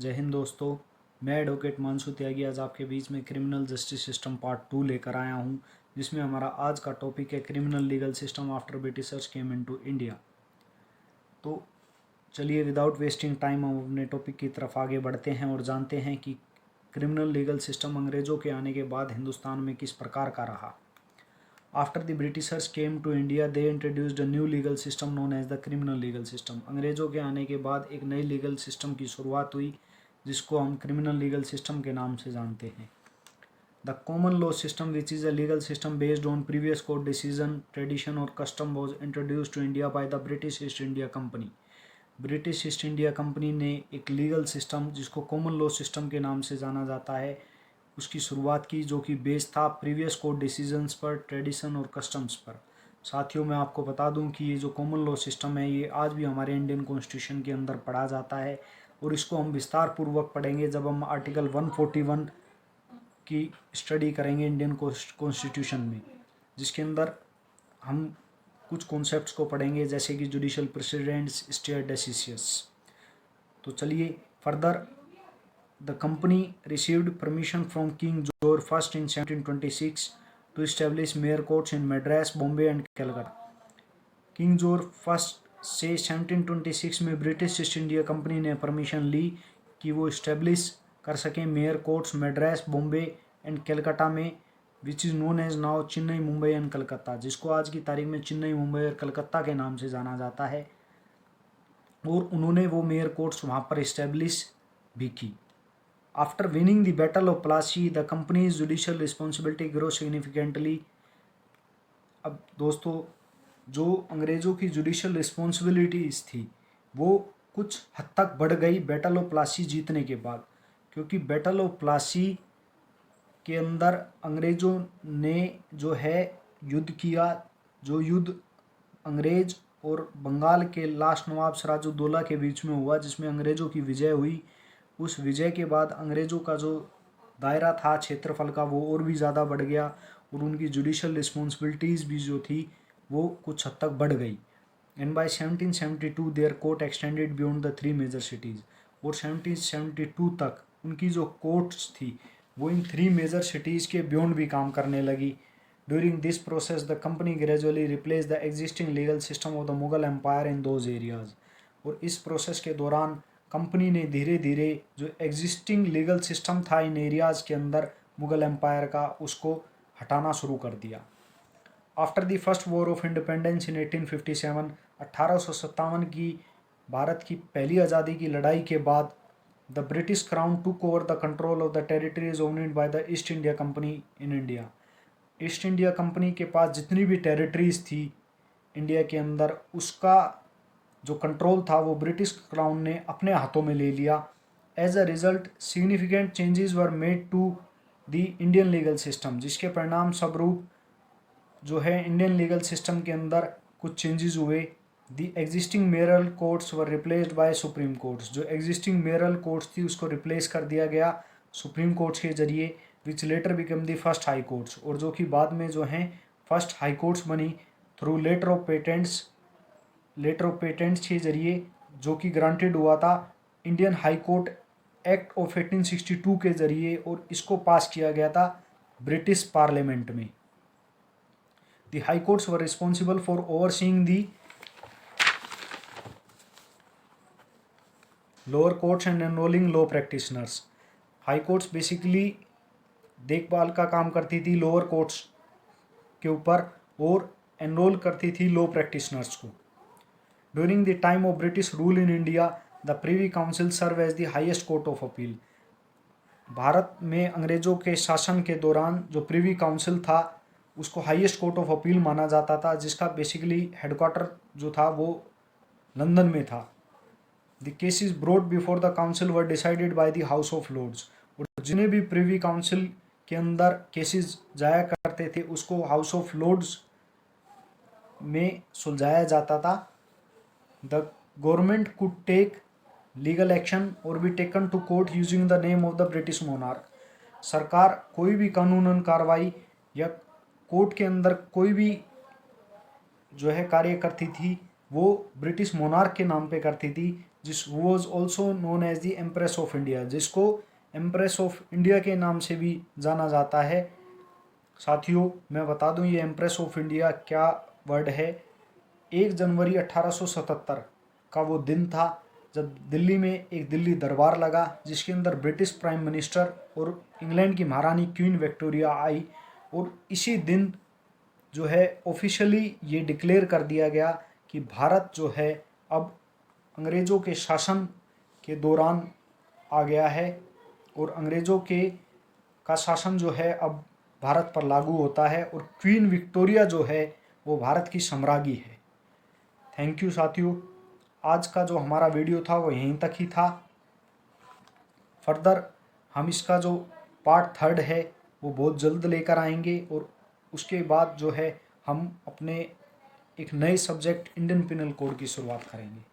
जय हिंद दोस्तों। मैं एडवोकेट मानसू त्यागी आज आपके बीच में क्रिमिनल जस्टिस सिस्टम पार्ट 2 लेकर आया हूं, जिसमें हमारा आज का टॉपिक है criminal legal system after Britishers came into India. तो चलिए विदाउट वेस्टिंग टाइम हम अपने टॉपिक की तरफ आगे बढ़ते हैं और जानते हैं कि क्रिमिनल लीगल सिस्टम अंग्रेज़ों के आने के बाद हिंदुस्तान में किस प्रकार का रहा। After the Britishers came to India they introduced a new legal system known as the criminal legal system. अंग्रेज़ों के आने के बाद एक नई लीगल सिस्टम की शुरुआत हुई, जिसको हम क्रिमिनल लीगल सिस्टम के नाम से जानते हैं। The common law system which is a legal system based on previous court decision tradition और custom was introduce to India by the British East India company. British East India company ने एक legal system जिसको common law system के नाम से जाना जाता है उसकी शुरुआत की, जो कि बेस्ड था प्रीवियस कोर्ट डिसीजंस पर, ट्रेडिशन और कस्टम्स पर। साथियों, मैं आपको बता दूं कि ये जो कॉमन लॉ सिस्टम है ये आज भी हमारे इंडियन कॉन्स्टिट्यूशन के अंदर पढ़ा जाता है और इसको हम विस्तार पूर्वक पढ़ेंगे जब हम आर्टिकल 141 की स्टडी करेंगे इंडियन कॉन्स्टिट्यूशन में, जिसके अंदर हम कुछ कॉन्सेप्ट्स को पढ़ेंगे जैसे कि जुडिशल प्रेसिडेंट्स, स्टेट डेसिशियस। तो चलिए further. The company received permission from King George I in 1726 to establish mayor courts in Madras, Bombay and Calcutta. King George first से 1726 में ब्रिटिश ईस्ट इंडिया कंपनी ने परमिशन ली कि वो इस्टेब्लिश कर सकें mayor courts Madras, Bombay and Calcutta में, which is known as now Chennai, Mumbai and Calcutta, जिसको आज की तारीख में चेन्नई, मुंबई और कलकत्ता के नाम से जाना जाता है। और उन्होंने वो मेयर कोर्ट्स वहाँ पर इस्टेब्लिश भी की। After winning the Battle of Plassey, the company's judicial responsibility grew significantly. अब दोस्तों, जो अंग्रेज़ों की जुडिशल रिस्पॉन्सिबिलिटीज़ थी वो कुछ हद तक बढ़ गई बैटल ऑफ प्लासी जीतने के बाद, क्योंकि बैटल ऑफ प्लासी के अंदर अंग्रेज़ों ने जो है युद्ध किया, जो युद्ध अंग्रेज़ और बंगाल के लास्ट नवाब सिराजुद्दौला के बीच में हुआ, जिसमें अंग्रेज़ों की विजय हुई। उस विजय के बाद अंग्रेज़ों का जो दायरा था क्षेत्रफल का वो और भी ज़्यादा बढ़ गया और उनकी जुडिशल रिस्पॉन्सिबिलिटीज़ भी जो थी वो कुछ हद तक बढ़ गई। And by 1772 their court extended beyond the 3 major cities. और 1772 तक उनकी जो कोर्ट्स थी वो इन 3 मेजर सिटीज़ के बियॉन्ड भी काम करने लगी। During this process the company gradually replace the existing legal system of the Mughal empire in those areas. और इस प्रोसेस के दौरान कंपनी ने धीरे धीरे जो एग्जिस्टिंग लीगल सिस्टम था इन एरियाज़ के अंदर मुगल एम्पायर का, उसको हटाना शुरू कर दिया। After the first war of independence in 1857, 1857 की भारत की पहली आज़ादी की लड़ाई के बाद the British crown took over the control of the territories owned by the east India company in India. East India company के पास जितनी भी टेरिटरीज थी इंडिया के अंदर, उसका जो कंट्रोल था वो ब्रिटिश क्राउन ने अपने हाथों में ले लिया। As a result significant changes were made to the Indian legal system, जिसके परिणाम स्वरूप जो है इंडियन लीगल सिस्टम के अंदर कुछ चेंजेस हुए। The existing mayoral courts were replaced by supreme courts. जो एग्जिस्टिंग मेयरल कोर्ट्स थी उसको रिप्लेस कर दिया गया सुप्रीम कोर्ट्स के जरिए, which later become the first high courts, और जो कि बाद में जो हैं फर्स्ट हाई कोर्ट्स बनी थ्रू लेटर ऑफ पेटेंट्स के जरिए, जो कि ग्रांटेड हुआ था Indian high court act of 1862 के जरिए, और इसको पास किया गया था ब्रिटिश पार्लियामेंट में। The high courts were responsible for overseeing the lower courts and enrolling law practitioners. High courts basically देखभाल का काम करती थी लोअर कोर्ट्स के ऊपर और एनरोल करती थी लॉ प्रैक्टिशनर्स को। During the time of British rule in India the Privy Council serve as the highest court of appeal. Bharat में अंग्रेज़ों के शासन के दौरान जो प्रिवी काउंसिल था उसको हाईएस्ट कोर्ट ऑफ अपील माना जाता था, जिसका बेसिकली हेडक्वार्टर जो था वो लंदन में था। The cases brought before the council were decided by the House of Lords. और जिन्हें भी प्रिवी काउंसिल के अंदर केसेस जाया करते थे उसको हाउस ऑफ लॉर्ड्स में सुलझाया जाता था। The government could take legal action और be taken to court using the name of the British monarch. सरकार कोई भी कानूनन कार्रवाई या कोर्ट के अंदर कोई भी जो है कार्य करती थी वो ब्रिटिश मोनार्क के नाम पे करती थी, जिस was also known as the Empress of India, जिसको एम्प्रेस ऑफ इंडिया के नाम से भी जाना जाता है। साथियों मैं बता दूं ये एम्प्रेस ऑफ इंडिया क्या वर्ड है। 1 जनवरी 1877 का वो दिन था जब दिल्ली में एक दिल्ली दरबार लगा, जिसके अंदर ब्रिटिश प्राइम मिनिस्टर और इंग्लैंड की महारानी क्वीन विक्टोरिया आई। और इसी दिन जो है ऑफिशियली ये डिक्लेयर कर दिया गया कि भारत जो है अब अंग्रेज़ों के शासन के दौरान आ गया है और अंग्रेज़ों के का शासन जो है अब भारत पर लागू होता है और क्वीन विक्टोरिया जो है वो भारत की सम्राज्ञी है। थैंक यू साथियों, आज का जो हमारा वीडियो था वो यहीं तक ही था। फर्दर हम इसका जो पार्ट 3 है वो बहुत जल्द लेकर आएंगे और उसके बाद जो है हम अपने एक नए सब्जेक्ट इंडियन पिनल कोड की शुरुआत करेंगे।